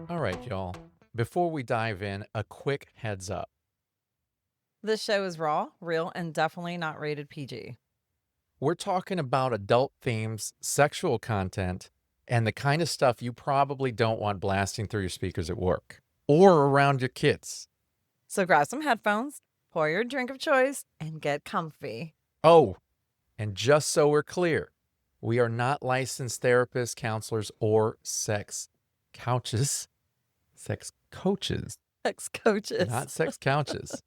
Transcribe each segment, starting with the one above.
All right, y'all. Before we dive in, a quick heads up. This show is raw, real, and definitely not rated PG. We're talking about adult themes, sexual content, and the kind of stuff you probably don't want blasting through your speakers at work or around your kids. So grab some headphones, pour your drink of choice, and get comfy. Oh, and just so we're clear, we are not licensed therapists, counselors, or sex couches. Sex coaches, Sex coaches. not sex couches.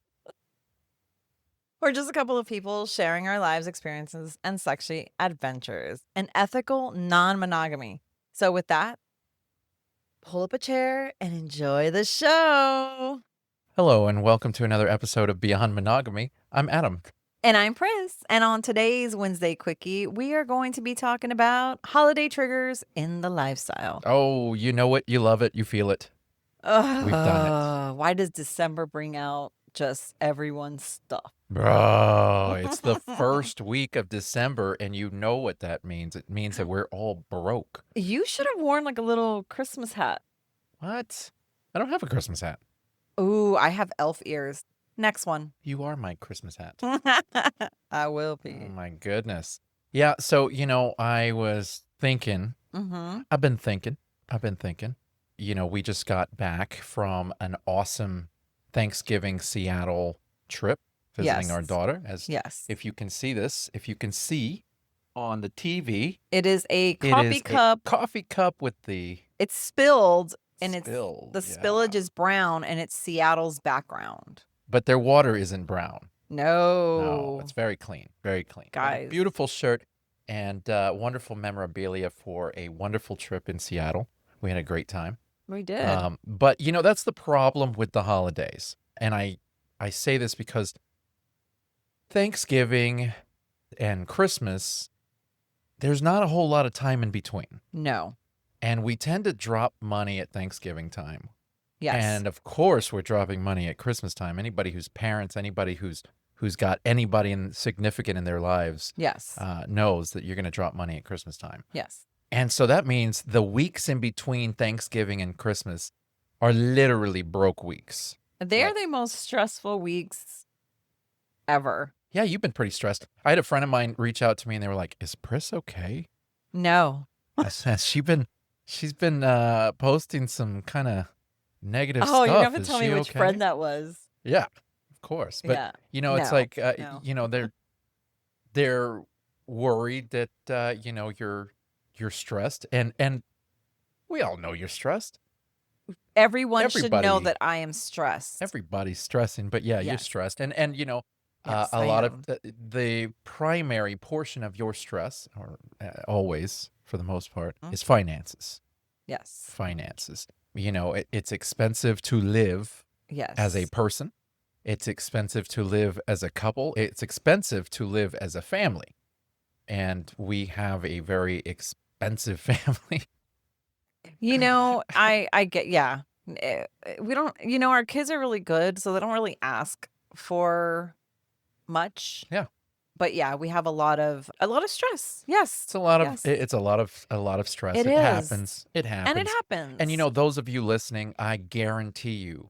We're just a couple of people sharing our lives experiences and sexy adventures and ethical non-monogamy. So with that, pull up a chair and enjoy the show. Hello, and welcome to another episode of Beyond Monogamy. I'm Adam. And I'm Pris. And on today's Wednesday Quickie, we are going to be talking about holiday triggers in the lifestyle. Oh, you know it, you love it, you feel it. We've done Why does December bring out just everyone's stuff? Bro, it's the first week of December, and you know what that means. It means that we're all broke. You should have worn like a little Christmas hat. What? I don't have a Christmas hat. Ooh, I have elf ears. Next one. You are my Christmas hat. I will Oh, be. my goodness. Yeah, so, I was thinking, I've been thinking, we just got back from an awesome Thanksgiving Seattle trip, visiting our Yes. daughter. Yes. If you can see this, if you can see on the TV, It is a it coffee is cup. a coffee cup with the It's spilled and spill. the spillage is brown and it's Seattle's background. But their water isn't brown. No, No. it's very clean, very clean. But a Guys. beautiful shirt and wonderful memorabilia for a wonderful trip in Seattle. We had a great time. We did. But that's the problem with the holidays. And I say this because Thanksgiving and Christmas, there's not a whole lot of time in between. No. And we tend to drop money at Thanksgiving time. Yes. And of course, we're dropping money at Christmas time. Anybody who's parents, anybody who's got anybody significant in their lives, yes. knows that you're going to drop money at Christmas time. Yes. And so that means the weeks in between Thanksgiving and Christmas are literally broke weeks. They're the most stressful weeks ever. Yeah, you've been pretty stressed. I had a friend of mine reach out to me and they were like, "Is Pris okay?" No. She's been posting some kind of negative stuff. Oh, you're going to have Is to tell me she which okay? friend that was. Yeah, of course. But Yeah. it's No, like no. they're worried that you're stressed, and we all know you're stressed. Everyone should know Everybody- that I am stressed. Everybody's stressing, but yeah, you're Yes. stressed, and Yes, a I lot am. of the primary portion of your stress, or always for the most part, is finances. Yes. Finances. It's expensive to live Yes. as a person. It's expensive to live as a couple. It's expensive to live as a family, and we have a very expensive family. I get, yeah. We don't, our kids are really good, so they don't really ask for much. Yeah. But yeah, we have a lot of stress. Yes. It's a lot of Yes. it's a lot of stress. It It is. happens. It happens. And it happens. And those of you listening, I guarantee you,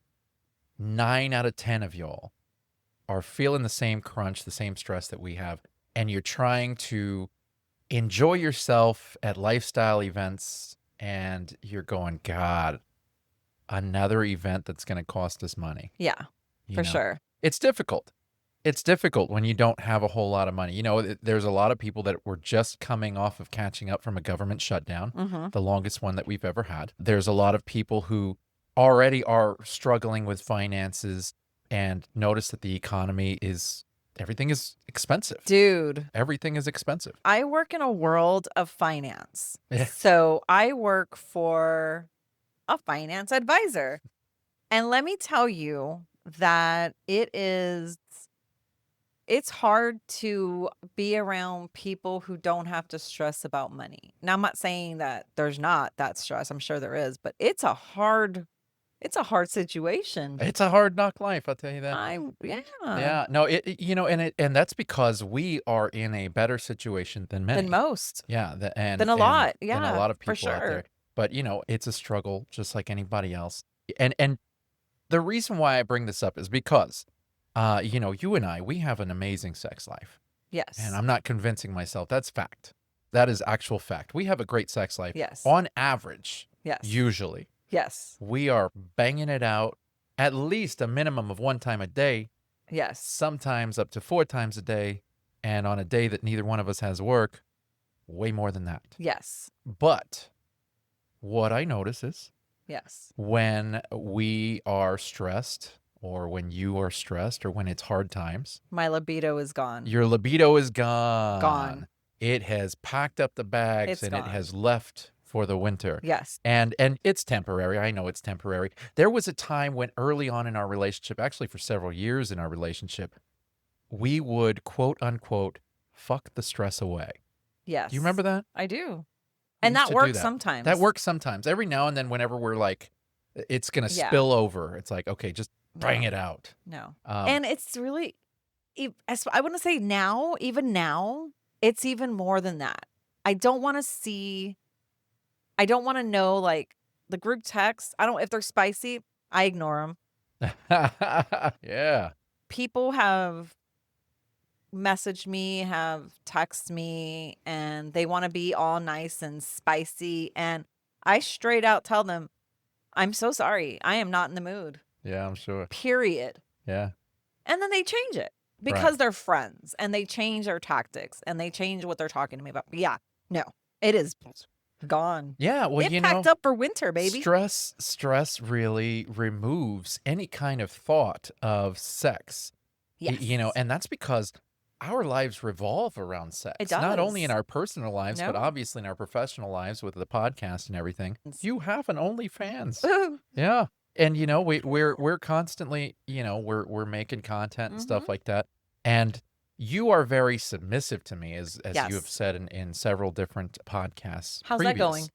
9 out of 10 of y'all are feeling the same crunch, the same stress that we have, and you're trying to enjoy yourself at lifestyle events, and you're going, God, another event that's going to cost us money. Yeah, You for know? sure. It's difficult. It's difficult when you don't have a whole lot of money. There's a lot of people that were just coming off of catching up from a government shutdown, the longest one that we've ever had. There's a lot of people who already are struggling with finances and notice that the economy everything is expensive. Dude, Everything is expensive. I work in a world of finance. Yeah. So I work for a finance advisor. And let me tell you that it's hard to be around people who don't have to stress about money. Now, I'm not saying that there's not that stress. I'm sure there is, but it's a hard It's a hard situation. It's a hard knock life, I'll tell you that. Yeah. Yeah, no, and that's because we are in a better situation than many. Than most. Yeah, Than a lot. than a Yeah, lot of for people out there. sure. But, it's a struggle just like anybody else. And the reason why I bring this up is because, you and I, we have an amazing sex life. Yes. And I'm not convincing myself. That's fact. That is actual fact. We have a great sex life. Yes. On average, Yes. usually, Yes. we are banging it out at least a minimum of 1 time a day, Yes. sometimes up to 4 times a day, and on a day that neither one of us has work, way more than that. Yes. But what I notice is Yes. when we are stressed, or when you are stressed, or when it's hard times, My libido is gone. your libido is gone. Gone. It has packed up the bags It's and gone. it has left for the winter. Yes. And it's temporary. I know it's temporary. There was a time when early on in our relationship, actually for several years in our relationship, we would quote unquote fuck the stress away. Yes. Do you remember that? I do. We And used that to do works that. sometimes. That works sometimes. Every now and then, whenever we're like, it's going to Yeah. spill over, it's like, okay, just bring No. it out. No. Um, And it's really, I want to say now, even now, it's even more than that. I don't want to know like the group texts. If they're spicy, I ignore them. yeah. People have messaged me, have texted me, and they want to be all nice and spicy. And I straight out tell them, I'm so sorry. I am not in the mood. Yeah, I'm sure. Period. Yeah. And then they change it because they're friends and they change their tactics and they change what they're talking to me about. Yeah, no, it is gone. Yeah. Well, It packed up for winter, baby. Stress really removes any kind of thought of sex. Yes. And that's because our lives revolve around sex. It Not only in does. our personal lives, but No. obviously in our professional lives with the podcast and everything. You have an OnlyFans. Ooh. Yeah. And we're constantly, we're making content and stuff Mhm. like that. And you are very submissive to me, as you have Yes. said in several different podcasts. How's that going?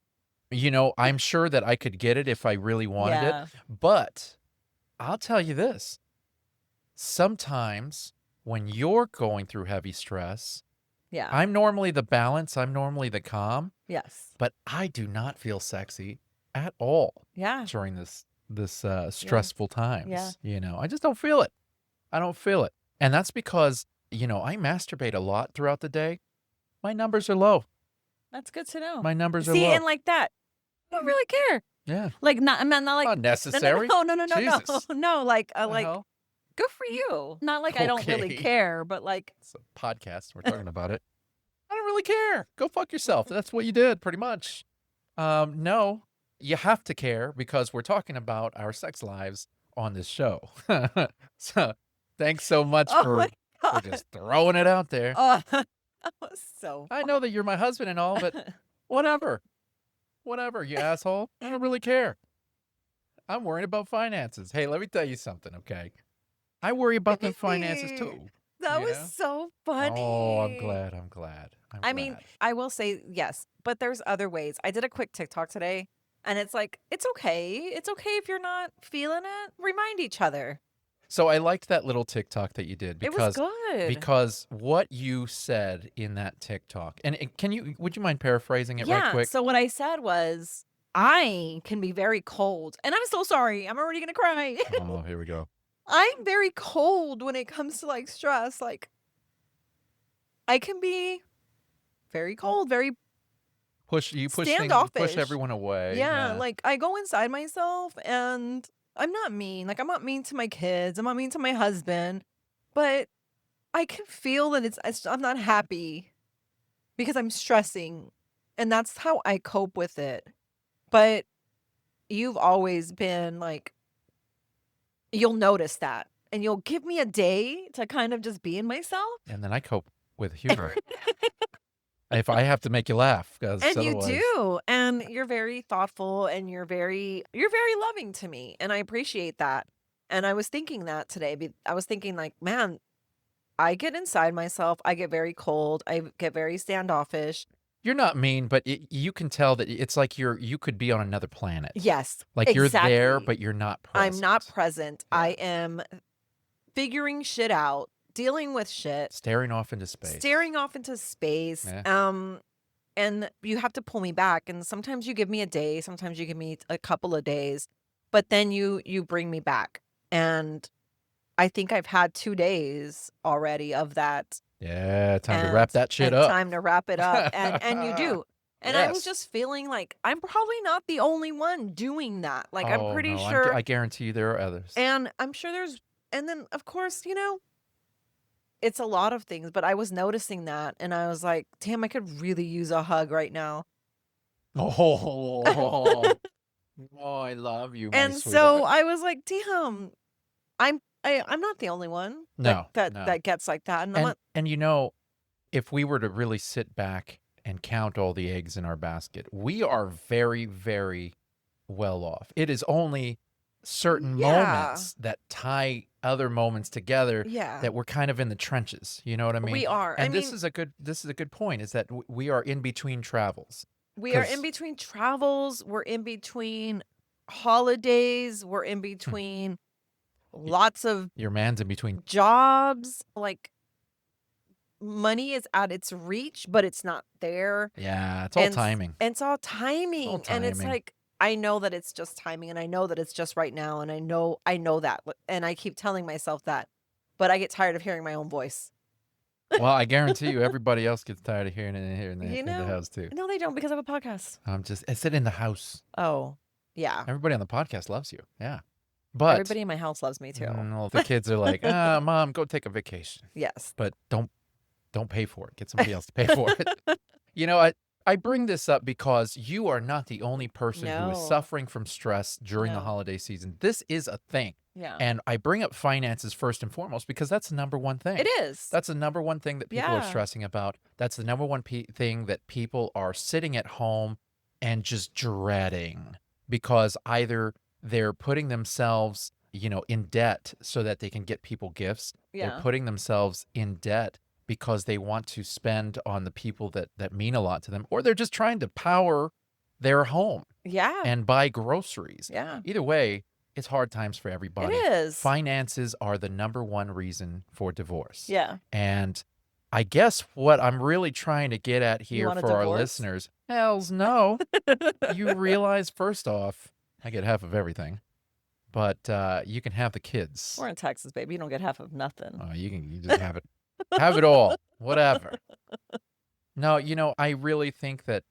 I'm sure that I could get it if I really wanted Yeah. it. But I'll tell you this. Sometimes when you're going through heavy stress, Yeah. I'm normally the balance, I'm normally the calm, Yes. but I do not feel sexy at all Yeah. during this stressful times. Yeah. I just don't feel it. I don't feel it. And that's because, I masturbate a lot throughout the day. My numbers are low. That's good to know. My numbers are See, low. and like that, I don't really care. Yeah. Like I'm not like Unnecessary. No. Jesus. No, like The like hell? good for you. Not like I don't really Okay. care, but like It's a podcast. We're talking about it. I don't really care. Go fuck yourself. That's what you did, pretty much. No, you have to care because we're talking about our sex lives on this show. So thanks so much oh for my God. just throwing it out there. Oh, that was so I know that you're my husband and all, but whatever. Whatever, you asshole. I don't really care. I'm worried about finances. Hey, let me tell you something, okay? I worry about the finances too. That you was know? so funny. Oh, I'm glad. I mean, I will say yes, but there's other ways. I did a quick TikTok today, and it's like, it's okay. It's okay if you're not feeling it. Remind each other. So I liked that little TikTok that you did It was because good. because what you said in that TikTok, and would you mind paraphrasing it right quick? So what I said was, I can be very cold, and I'm so sorry. I'm already gonna cry. Oh, here we go. I'm very cold when it comes to like stress. Like, I can be very cold, very Push push standoffish. everyone away. Yeah, like I go inside myself and I'm not mean. Like I'm not mean to my kids. I'm not mean to my husband. But I can feel that I'm not happy because I'm stressing. And that's how I cope with it. But you've always been like, you'll notice that. And you'll give me a day to kind of just be in myself. And then I cope with humor. If I have to make you laugh, because And you otherwise, do. And you're very thoughtful and you're very loving to me. And I appreciate that. And I was thinking that today. I was thinking like, man, I get inside myself. I get very cold. I get very standoffish. You're not mean, but you can tell that it's like you could be on another planet. Yes, Like you're there, exactly. but you're not I'm not present. present. Yeah. I am figuring shit out, dealing with shit, Staring off into space. staring off into space. Yeah. And you have to pull me back. And sometimes you give me a day, sometimes you give me a couple of days, but then you bring me back. And I think I've had 2 days already of that. Yeah, time to wrap that shit and up. time to wrap it up. And you do. And I was Yes. just feeling like I'm probably not the only one doing that. Like I'm Oh, pretty no, sure. I guarantee you there are others. And I'm sure there's, and then of course, it's a lot of things, but I was noticing that and I was like, damn, I could really use a hug right now. Oh, oh, I love you, my And sweetheart. so I was like, damn, I'm not the only one No, that gets like that. And I'm not, and if we were to really sit back and count all the eggs in our basket, we are very, very well off. It is only certain moments that tie other moments together yeah, that we're kind of in the trenches. You know what I mean? we are. And I this mean, is a good point, is that we are in between travels. we are in 'Cause- between travels. We're in between holidays. We're in between lots of Your man's in between. jobs. Like money is at its reach, but it's not there. Yeah, it's all timing. And it's all timing. And it's timing. like, I know that it's just timing and I know that it's just right now. And I know that. And I keep telling myself that, but I get tired of hearing my own voice. Well, I guarantee you everybody else gets tired of hearing it here in You the know? house too. No, they don't because I have a podcast. I said in the house. Oh, yeah. Everybody on the podcast loves you. Yeah. But Everybody in my house loves me too. well, the kids are like, Mom, go take a vacation. Yes. But don't pay for it. Get somebody else to pay for it. I bring this up because you are not the only person who is No. suffering from stress during the No. holiday season. This is a thing. Yeah. And I bring up finances first and foremost because that's the number one thing. It is. That's the number one thing that people are Yeah. stressing about. That's the number one thing that people are sitting at home and just dreading, because either they're putting themselves, in debt so that they can get people gifts. Yeah. They're putting themselves in debt because they want to spend on the people that mean a lot to them, or they're just trying to power their home Yeah. and buy groceries. Yeah. Either way, it's hard times for everybody. It is. Finances are the number one reason for divorce. Yeah. And I guess what I'm really trying to get at You here want a for our divorce? listeners, hells no. You realize, first off, I get half of everything, but you can have the kids. We're in Texas, baby. You don't get half of nothing. Oh, you just have it. Have it all. Whatever. No, I really think that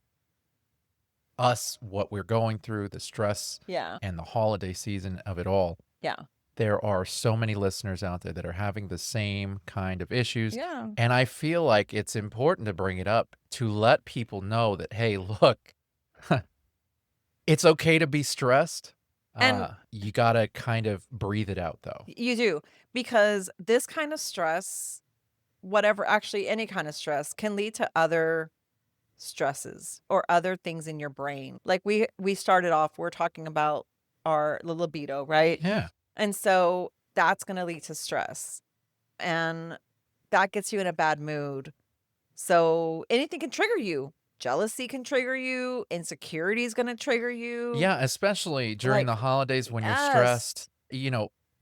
what we're going through, the stress Yeah. and the holiday season of it all, Yeah. there are so many listeners out there that are having the same kind of issues. Yeah. And I feel like it's important to bring it up to let people know that, hey, look, it's okay to be stressed. And- you got to kind of breathe it out, though. You do, because this kind of stress, actually any kind of stress, can lead to other stresses or other things in your brain. Like we started off, we're talking about the libido, right? Yeah. And so that's going to lead to stress, and that gets you in a bad mood. So anything can trigger you. Jealousy can trigger you. Insecurity is going to trigger you. Yeah, especially during the holidays when you're Yes. stressed.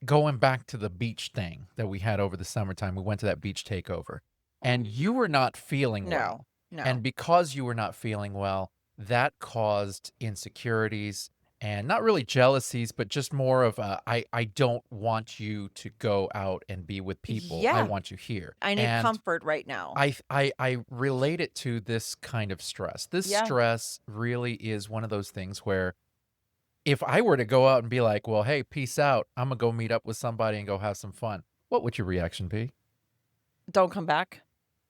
Going back to the beach thing that we had over the summertime, we went to that beach takeover, and you were not feeling well. No. And because you were not feeling well, that caused insecurities and not really jealousies, but just more of I don't want you to go out and be with people. I Yeah. want you here. I need And comfort right now. I relate it to this kind of stress. This Yeah. stress really is one of those things where if I were to go out and be like, well, hey, peace out, I'm going to go meet up with somebody and go have some fun, what would your reaction be? Don't come back.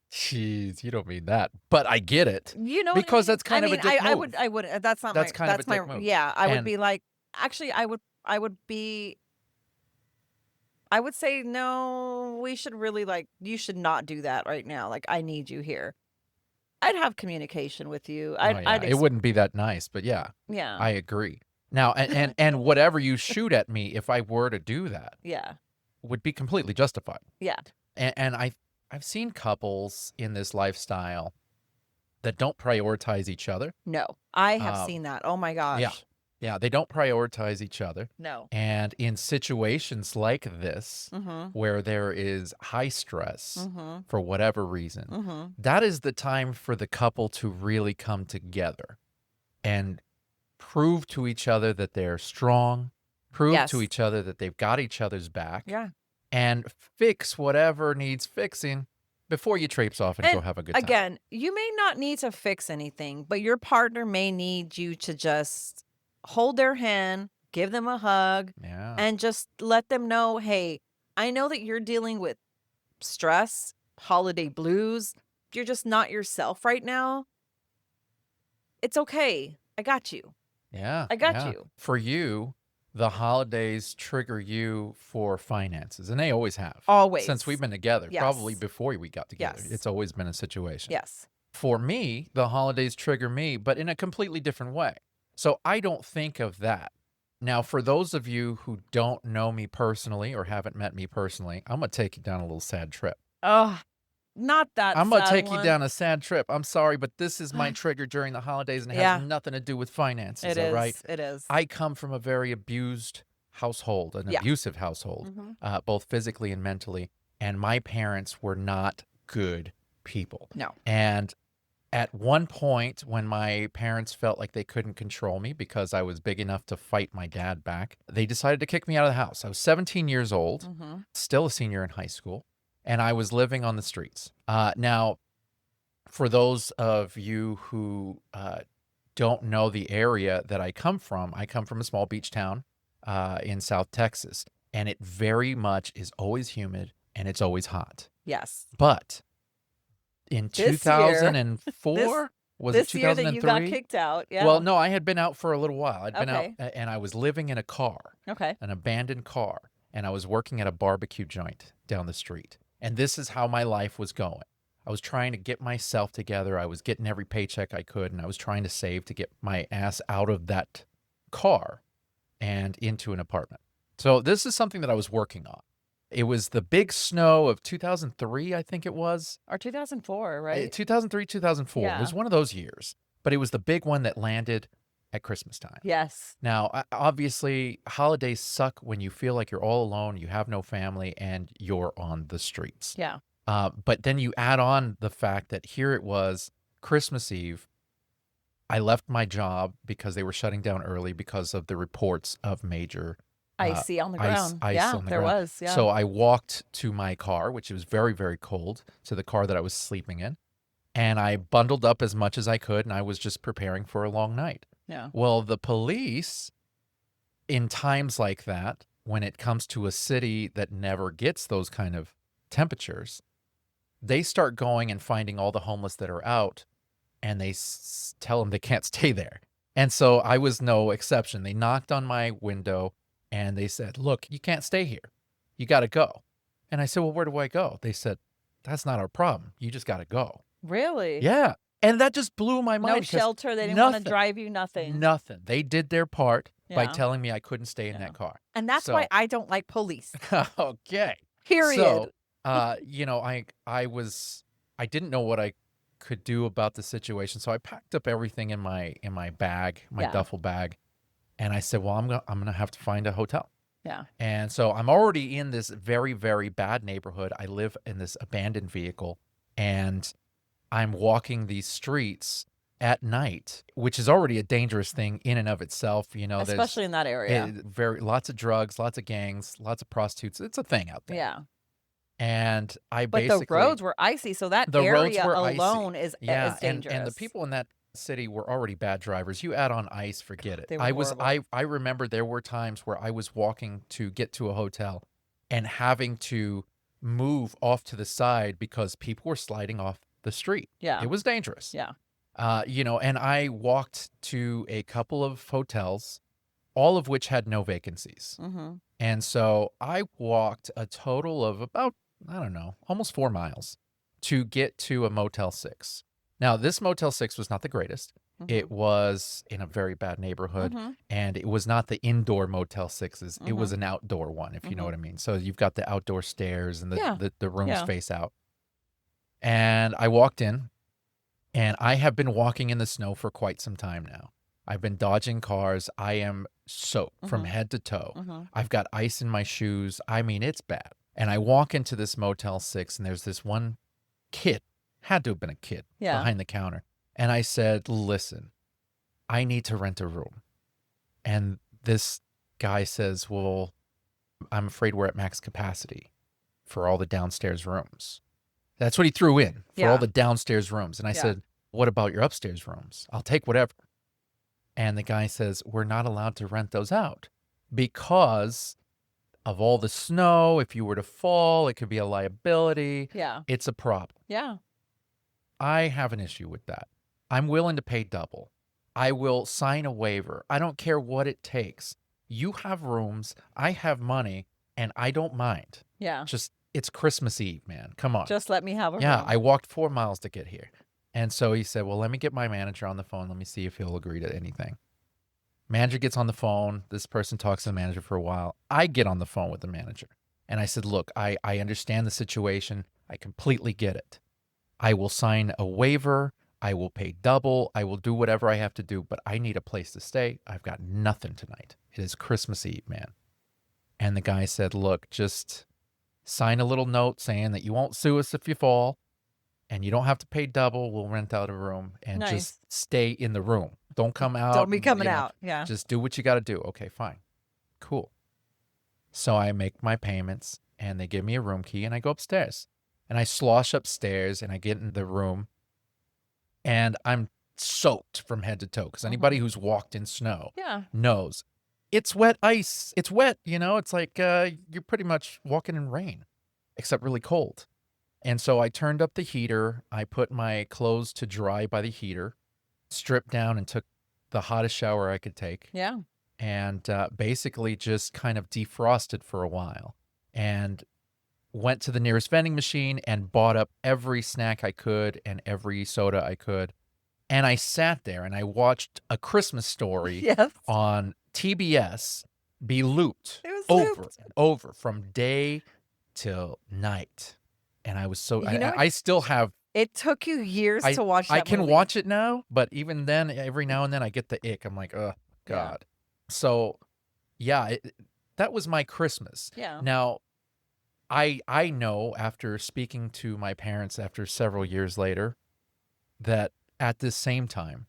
Jeez, you don't mean that, but I get it. You know what I Because mean? that's kind of a dick I move. would that's not That's my kind of a that's my dick move. yeah, I would And- be like, actually I would say, no, we should really, you should not do that right now. Like, I need you here. I'd have communication with you. Oh, yeah, it wouldn't be that nice, but yeah, yeah. I agree. Now, and whatever you shoot at me, if I were to do that, yeah. would be completely justified. Yeah. And I've seen couples in this lifestyle that don't prioritize each other. No, I have Um, seen that. Oh my yeah, gosh. yeah, they don't prioritize each other. No. And in situations like this, Mm-hmm. where there is high stress Mm-hmm. for whatever reason, Mm-hmm. that is the time for the couple to really come together and prove to each other that they're strong, prove to Yes. each other that they've got each other's back, Yeah. and fix whatever needs fixing before you traipse off and go And have a good time. again, you may not need to fix anything, but your partner may need you to just hold their hand, give them a hug, Yeah. and just let them know, hey, I know that you're dealing with stress, holiday blues. You're just not yourself right now. It's okay. I got you. Yeah. I got Yeah. you. For you, the holidays trigger you for finances, and they always have. Always. Since we've been together, probably Yes. before we got together. Yes. It's always been a situation. Yes. For me, the holidays trigger me, but in a completely different way. So I don't think of that. Now, for those of you who don't know me personally or haven't met me personally, I'm going to take you down a little sad trip. Oh, not that I'm going to sad take you one. down a sad trip. I'm sorry, but this is my trigger during the holidays, and it Yeah. has nothing to do with finances, It all is. right? It is. I come from a very abused household, an Yeah. abusive household, Mhm. both physically and mentally, and my parents were not good people. No. And at one point, when my parents felt like they couldn't control me because I was big enough to fight my dad back, they decided to kick me out of the house. I was 17 years old, Mhm. still a senior in high school, and I was living on the streets. Now, for those of you who don't know the area that I come from a small beach town in South Texas, and it very much is always humid and it's always hot. Yes. But in This year- 2004, was it This year that you got 2003? kicked out. Yeah. Well, no, I had been out for a little while. I'd been out Okay. and I was living in a car, Okay. an abandoned car, and I was working at a barbecue joint down the street. And this is how my life was going. I was trying to get myself together. I was getting every paycheck I could, and I was trying to save to get my ass out of that car and into an apartment. So this is something that I was working on. It was the big snow of 2003, I think it was. Or 2004, right? 2003, 2004. It was Yeah. one of those years. But it was the big one that landed at Christmas time. Yes. Now, obviously, holidays suck when you feel like you're all alone, you have no family, and you're on the streets. Yeah. But then you add on the fact that here it was, Christmas Eve. I left my job because they were shutting down early because of the reports of major Icy on the ice ground. ice Yeah, on the there ground. was. Yeah. So I walked to my car, which was very, very cold, to the car that I was sleeping in. And I bundled up as much as I could, and I was just preparing for a long night. Yeah. Well, the police, in times like that, when it comes to a city that never gets those kind of temperatures, they start going and finding all the homeless that are out, and they tell them they can't stay there. And so I was no exception. They knocked on my window, and they said, "Look, you can't stay here. You got to go." And I said, "Well, where do I go?" They said, "That's not our problem. You just got to go." Really? Yeah. And that just blew my mind. No 'cause shelter. They didn't want to nothing. drive you. Nothing. Nothing. They did their part by Yeah. telling me I couldn't stay in Yeah. that car. And that's why I don't like police. Okay. Period. So, I didn't know what I could do about the situation. So I packed up everything in my bag, my Yeah. duffel bag, and I said, "Well, I'm gonna have to find a hotel." Yeah. And so I'm already in this very, very bad neighborhood. I live in this abandoned vehicle, and I'm walking these streets at night, which is already a dangerous thing in and of itself. Especially in that area. Lots of drugs, lots of gangs, lots of prostitutes. It's a thing out there. Yeah. And I But basically the roads were icy, so that the roads area were icy. alone is dangerous. and the people in that city were already bad drivers. You add on ice, forget it. They were horrible. I remember there were times where I was walking to get to a hotel and having to move off to the side because people were sliding off the street. Yeah. It was dangerous. Yeah. And I walked to a couple of hotels, all of which had no vacancies. Mm-hmm. And so I walked a total of about, I don't know, almost 4 miles to get to a Motel 6. Now, this Motel 6 was not the greatest. Mm-hmm. It was in a very bad neighborhood, Mm-hmm. and it was not the indoor Motel 6s. It was an outdoor one, if you know what I mean. So you've got the outdoor stairs, and Yeah. the rooms Yeah. face out. And I walked in, And I have been walking in the snow for quite some time now. I've been dodging cars. I am soaked from head to toe. I've got ice in my shoes. I mean, it's bad. And I walk into this Motel 6, and there's this one kid, had to have been a kid, behind the counter. And I said, listen, I need to rent a room. And this guy says, well, I'm afraid we're at max capacity for all the downstairs rooms. That's what he threw in for all the downstairs rooms. And I said, what about your upstairs rooms? I'll take whatever. And the guy says, we're not allowed to rent those out because of all the snow. If you were to fall, it could be a liability. Yeah. It's a problem. Yeah. I have an issue with that. I'm willing to pay double. I will sign a waiver. I don't care what it takes. You have rooms, I have money, and I don't mind. Yeah. Just, it's Christmas Eve, man. Come on. Just let me have a room. Yeah, I walked 4 miles to get here. And so he said, well, let me get my manager on the phone. Let me see if he'll agree to anything. Manager gets on the phone. This person talks to the manager for a while. I get on the phone with the manager. And I said, look, I understand the situation. I completely get it. I will sign a waiver. I will pay double. I will do whatever I have to do, but I need a place to stay. I've got nothing tonight. It is Christmas Eve, man. And the guy said, look, just sign a little note saying that you won't sue us if you fall and you don't have to pay double. We'll rent out a room and just stay in the room. Don't come out. Don't be coming out. Yeah. Just do what you got to do. Okay, fine. Cool. So I make my payments and they give me a room key and I go upstairs and I slosh upstairs and I get in the room and I'm soaked from head to toe because anybody who's walked in snow knows it's wet ice. It's wet, you know, it's like you're pretty much walking in rain, except really cold. And so I turned up the heater. I put my clothes to dry by the heater, stripped down and took the hottest shower I could take. Yeah. And basically just kind of defrosted for a while and went to the nearest vending machine and bought up every snack I could and every soda I could. And I sat there and I watched A Christmas Story on TBS be looped over and over from day till night. And I was so, I still have. It took you years to watch that I can movie. watch it now, but even then, every now and then I get the ick. I'm like, oh, God. Yeah. So, yeah, that was my Christmas. Yeah. Now, I know after speaking to my parents after several years later that at this same time,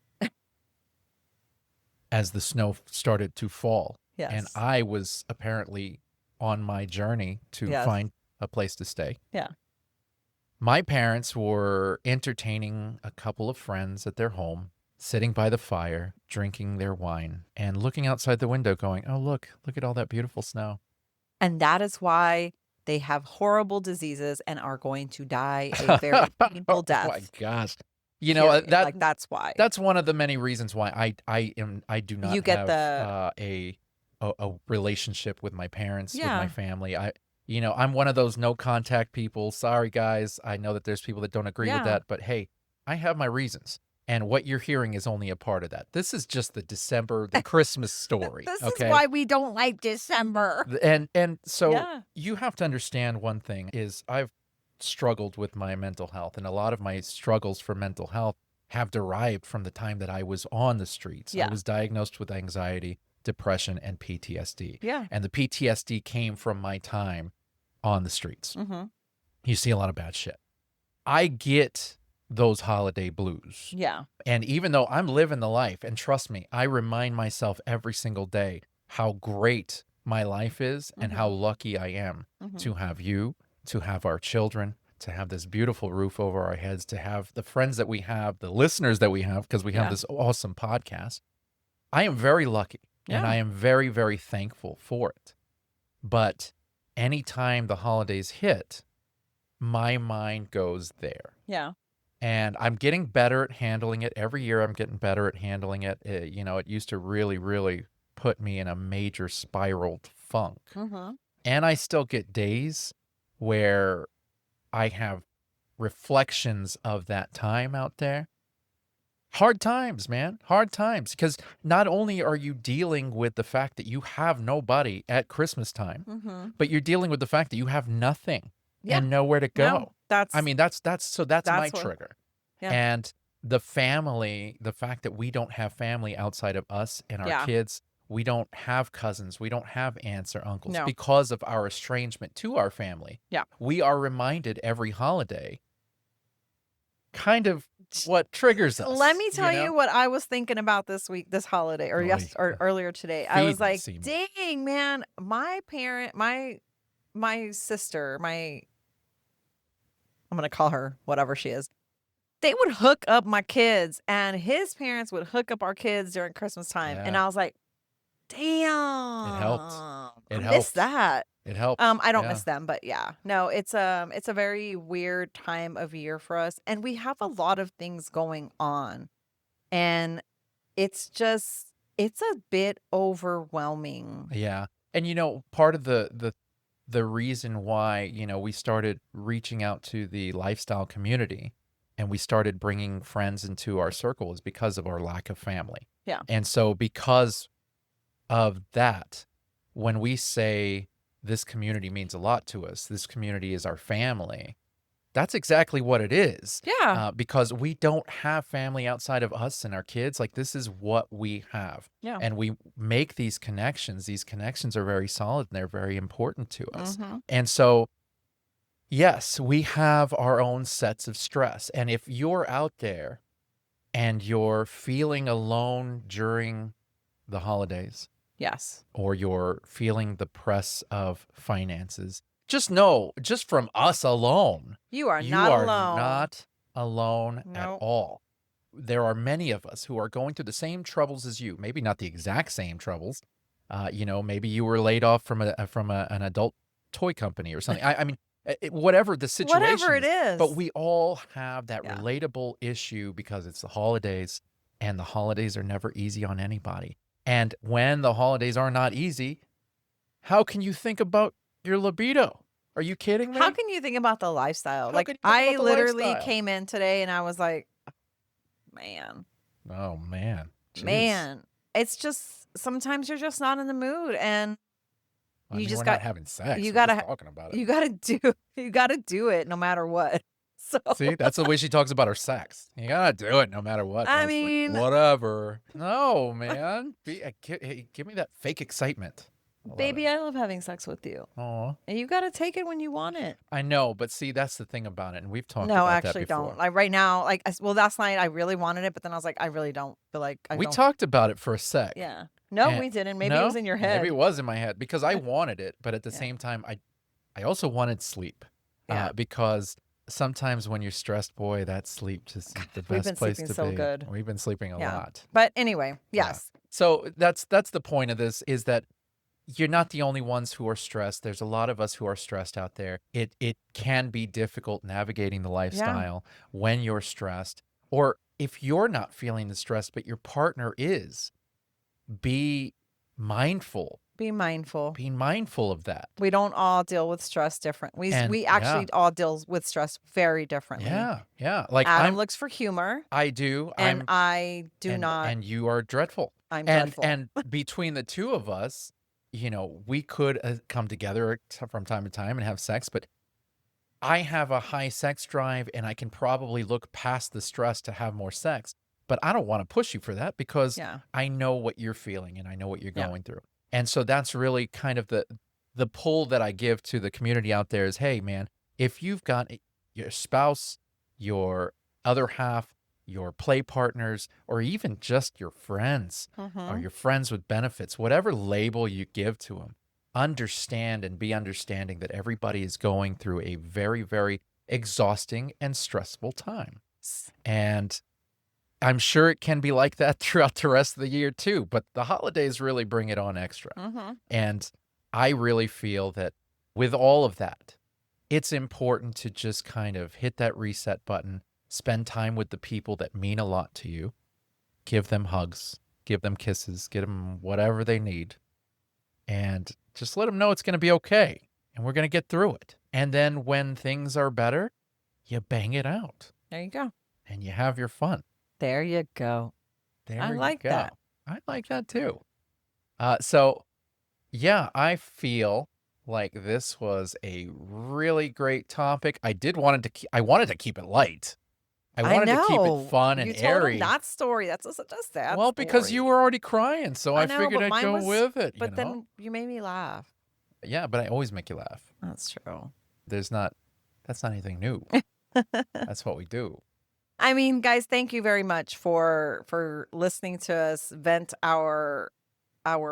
as the snow started to fall, and I was apparently on my journey to find a place to stay. Yeah. My parents were entertaining a couple of friends at their home, sitting by the fire, drinking their wine, and looking outside the window going, oh, look at all that beautiful snow. And that is why they have horrible diseases and are going to die a very painful death. Oh, my gosh. You know, that's why. That's one of the many reasons why I do not have a relationship with my parents, with my family. I'm one of those no contact people. Sorry, guys. I know that there's people that don't agree with that, but hey, I have my reasons. And what you're hearing is only a part of that. This is just the Christmas story. This is why we don't like December. And so you have to understand one thing is I've struggled with my mental health, and a lot of my struggles for mental health have derived from the time that I was on the streets. I was diagnosed with anxiety, depression, and PTSD. Yeah. And the PTSD came from my time on the streets. You see a lot of bad shit. I get those holiday blues. Yeah. And even though I'm living the life, and trust me, I remind myself every single day how great my life is and how lucky I am to have you, to have our children, to have this beautiful roof over our heads, to have the friends that we have, the listeners that we have, because we have this awesome podcast. I am very lucky. And I am very, very thankful for it. But anytime the holidays hit, my mind goes there. Yeah. And I'm getting better at handling it. Every year I'm getting better at handling it. It used to really, really put me in a major spiraled funk. And I still get days where I have reflections of that time out there. Hard times, man. Hard times. Because not only are you dealing with the fact that you have nobody at Christmas time, but you're dealing with the fact that you have nothing and nowhere to go. No, that's my trigger. Yeah. And the family, the fact that we don't have family outside of us and our Yeah. kids, we don't have cousins, we don't have aunts or uncles No. because of our estrangement to our family. Yeah. We are reminded every holiday kind of what triggers us. Let me tell you know? what I was thinking about this week, this holiday, or Oy. or earlier today. I was Feed me, like, Seymour. dang, man, my parent, my sister, I'm gonna call her whatever she is. They would hook up my kids, and his parents would hook up our kids during Christmas time. And Yeah. I was like, damn. It helped. It I miss helped. that. It helped. I don't Yeah. miss them, but yeah. No, it's a very weird time of year for us, and we have a lot of things going on. And it's a bit overwhelming. Yeah. And part of the reason why, we started reaching out to the lifestyle community and we started bringing friends into our circle is because of our lack of family. Yeah. And so because of that, when we say this community means a lot to us, this community is our family, that's exactly what it is. Yeah. Because we don't have family outside of us and our kids. Like, this is what we have. Yeah. And we make these connections. These connections are very solid and they're very important to us. Mhm. And so, yes, we have our own sets of stress. And if you're out there and you're feeling alone during the holidays, Yes. or you're feeling the press of finances, just know, just from us alone, You are you not are alone. not alone at Nope. all. There are many of us who are going through the same troubles as you. Maybe not the exact same troubles. Maybe you were laid off from an adult toy company or something. I mean, whatever the situation, Whatever it is. but we all have that Yeah. relatable issue because it's the holidays, and the holidays are never easy on anybody. And when the holidays are not easy, how can you think about your libido? Are you kidding me? How can you think about the lifestyle? How Like, can you think I about the literally lifestyle? came in today and I was like, man, Oh, man. Jeez. man, it's just sometimes you're just not in the mood, and I you mean, just we're got not having sex. you We're gotta just talking about it. you gotta do it no matter what. So See, that's the way she talks about her sex. You gotta do it no matter what. I And it's like, mean- whatever. No, man. Give me that fake excitement. baby, I love having sex with you, Oh, and you gotta take it when you want it. I know, but see, that's the thing about it, and we've talked No, about I that actually before. don't. Like right now, last night I really wanted it, but then I was like, I really don't feel like I We don't. talked about it for a sec. Yeah. No, And- we didn't. Maybe it was No? in your head. Maybe it was in my head because I wanted it, but at the Yeah. same time, I also wanted sleep. Yeah. Because sometimes when you're stressed, boy, that sleep just is the We've best been place sleeping to so be. good. We've been sleeping a Yeah. lot. But anyway, Yeah. yes. So that's the point of this, is that you're not the only ones who are stressed. There's a lot of us who are stressed out there. It can be difficult navigating the lifestyle when you're stressed, or if you're not feeling the stress but your partner is. Be mindful. Be mindful. Be mindful of that. We don't all deal with stress different. We And- we actually all deal with stress very differently. Yeah. Like Adam looks for humor, I do. and I do not. And you are dreadful. I'm And dreadful. and between the two of us, we could come together from time to time and have sex, but I have a high sex drive and I can probably look past the stress to have more sex, but I don't want to push you for that because Yeah. I know what you're feeling and I know what you're Yeah. going through. And so that's really kind of the pull that I give to the community out there is, hey man, if you've got your spouse, your other half, your play partners, or even just your friends, or your friends with benefits, whatever label you give to them, understand and be understanding that everybody is going through a very, very exhausting and stressful time. And I'm sure it can be like that throughout the rest of the year too, but the holidays really bring it on extra. And I really feel that with all of that, it's important to just kind of hit that reset button, spend time with the people that mean a lot to you, give them hugs, give them kisses, get them whatever they need, and just let them know it's going to be okay and we're going to get through it. And then when things are better, you bang it out There you go. and you have your fun. There you go. There I you like go. that. I like that too. So yeah, I feel like this was a really great topic. I wanted to keep it light. I I wanted to keep it know. fun and You told him airy. that story. That's such a sad Well, because you story. were already crying, so I I know, figured but I'd mine go was, with it, you but know? then you made me laugh. Yeah, but I always make you laugh. That's true. That's not anything new. That's what we do. I mean, guys, thank you very much for listening to us vent our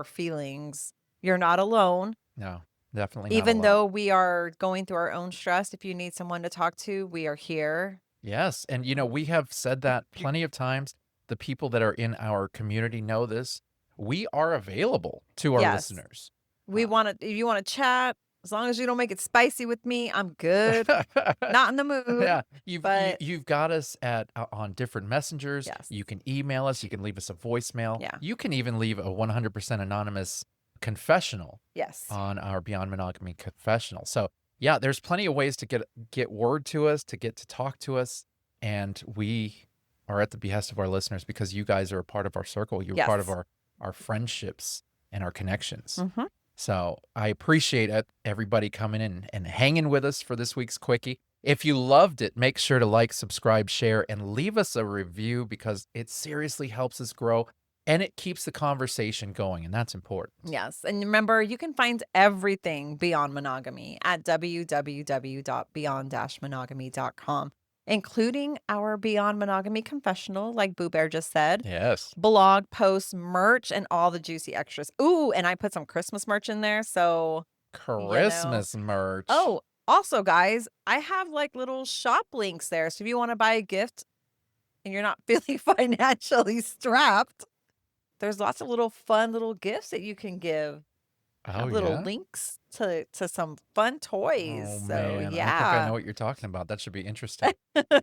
feelings. You're not alone. No, definitely not Even alone. though we are going through our own stress, if you need someone to talk to, we are here. Yes, and you know, we have said that plenty of times. The people that are in our community know this. We are available to our Yes. listeners. We want to, if you want to chat, as long as you don't make it spicy with me, I'm good. Not in the mood. Yeah, but you've got us at on different messengers. yes. You can email us. You can leave us a voicemail. Yeah. You can even leave a 100% anonymous confessional Yes. on our Beyond Monogamy confessional. So yeah, there's plenty of ways to get word to us, to get to talk to us, and we are at the behest of our listeners because you guys are a part of our circle. You're part of Yes. our friendships and our connections. Mhm. So I appreciate everybody coming in and hanging with us for this week's Quickie. If you loved it, make sure to like, subscribe, share, and leave us a review because it seriously helps us grow and it keeps the conversation going, and that's important. Yes. And remember, you can find everything Beyond Monogamy at www.beyond-monogamy.com, including our Beyond Monogamy confessional, like Boo Bear just said. Yes. Blog posts, merch, and all the juicy extras. Ooh, and I put some Christmas merch in there. So, Christmas merch. oh, also, guys, I have like little shop links there. So if you want to buy a gift and you're not feeling financially strapped, there's lots of little fun little gifts that you can give. Oh, Little yeah? links to some fun toys. Oh, So man. I think I yeah. know what you're talking about. That should be interesting.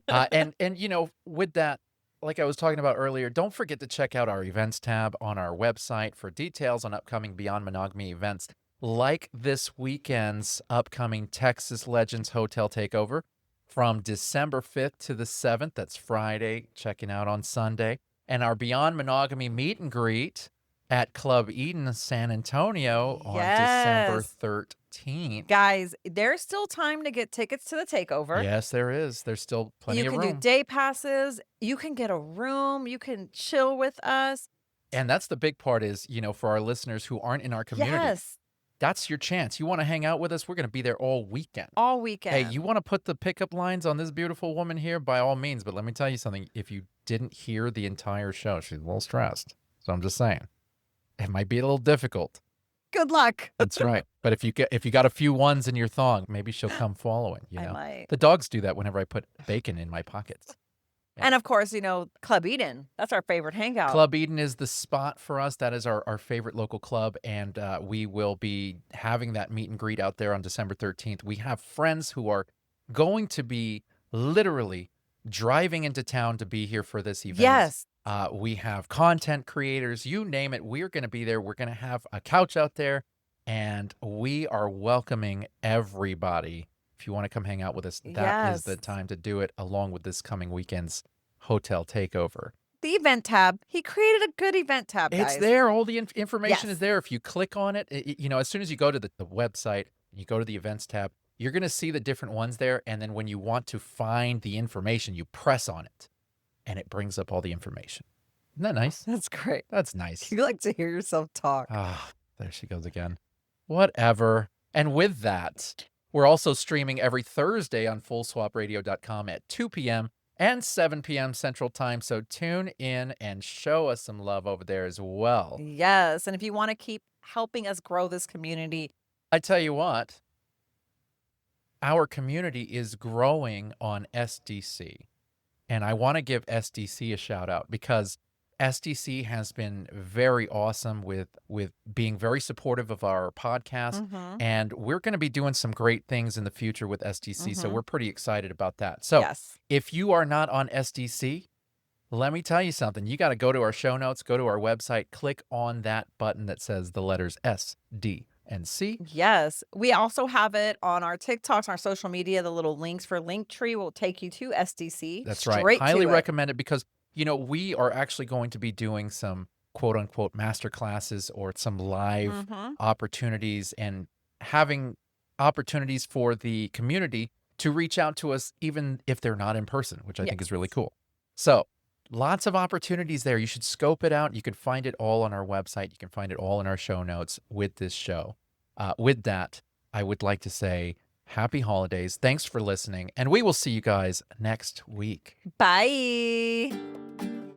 And you know, with that, like I was talking about earlier, don't forget to check out our events tab on our website for details on upcoming Beyond Monogamy events, like this weekend's upcoming Texas Legends Hotel Takeover from December 5th to the 7th. That's Friday, checking out on Sunday. And our Beyond Monogamy meet and greet at Club Eden, San Antonio on December Yes. 13th. Guys, there's still time to get tickets to the takeover. Yes, there is. There's still plenty You of can room. do day passes. You can get a room. You can chill with us. And that's the big part is, you know, for our listeners who aren't in our community, Yes. that's your chance. You want to hang out with us? We're going to be there all weekend. All weekend. Hey, you want to put the pickup lines on this beautiful woman here? By all means. But let me tell you something. If you didn't hear the entire show, she's a little stressed. So I'm just saying, it might be a little difficult. Good luck. That's right. But if you got a few ones in your thong, maybe she'll come following. You know, I might. the dogs do that whenever I put bacon in my pockets. Yeah. And of course, you know, Club Eden. That's our favorite hangout. Club Eden is the spot for us. That is our favorite local club. And we will be having that meet and greet out there on December 13th. We have friends who are going to be literally driving into town to be here for this event. Yes. We have content creators, you name it. We're going to be there. We're going to have a couch out there, and we are welcoming everybody. If you want to come hang out with us, that is the Yes. time to do it, along with this coming weekend's hotel takeover. The event tab. He created a good event tab, guys. It's there. All the information is Yes. there. If you click on it, you know, as soon as you go to the website, you go to the events tab, you're going to see the different ones there. And then when you want to find the information, you press on it, and it brings up all the information. Isn't that nice? That's great. That's nice. You like to hear yourself talk. Ah, there she goes again. Whatever. And with that, we're also streaming every Thursday on FullSwapRadio.com at 2 p.m. and 7 p.m. Central Time. So tune in and show us some love over there as well. Yes. And if you want to keep helping us grow this community, I tell you what, our community is growing on SDC. And I want to give SDC a shout out because SDC has been very awesome with being very supportive of our podcast. And we're going to be doing some great things in the future with SDC. So we're pretty excited about that. So yes. if you are not on SDC, let me tell you something. You got to go to our show notes, go to our website, click on that button that says the letters S, D, and C. Yes. We also have it on our TikToks, our social media. The little links for Linktree will take you to SDC. That's straight right. Highly to it. recommend it because, you know, we are actually going to be doing some quote unquote master classes or some live opportunities and having opportunities for the community to reach out to us even if they're not in person, which I think is really Yes. cool. So lots of opportunities there. You should scope it out. You can find it all on our website. You can find it all in our show notes with this show. With that, I would like to say happy holidays. Thanks for listening, and we will see you guys next week. Bye.